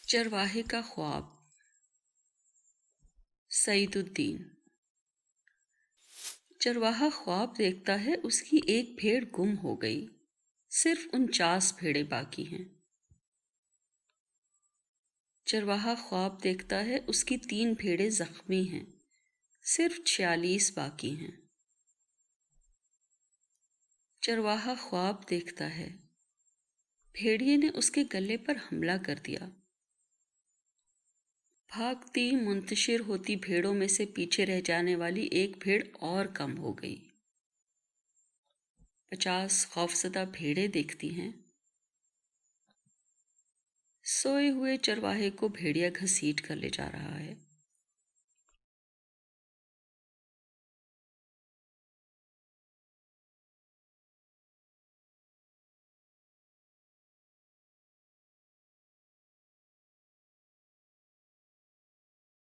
چرواہے کا خواب۔ سعید الدین۔ چرواہا خواب دیکھتا ہے اس کی ایک بھیڑ گم ہو گئی، صرف 49 بھیڑیں باقی ہیں۔ چرواہا خواب دیکھتا ہے اس کی 3 بھیڑیں زخمی ہیں، صرف 46 باقی ہیں۔ چرواہا خواب دیکھتا ہے بھیڑیے نے اس کے گلے پر حملہ کر دیا۔ بھاگتی منتشر ہوتی بھیڑوں میں سے پیچھے رہ جانے والی ایک بھیڑ اور کم ہو گئی۔ 50 خوفزدہ بھیڑیں دیکھتی ہیں۔ سوئے ہوئے چرواہے کو بھیڑیا گھسیٹ کر لے جا رہا ہے۔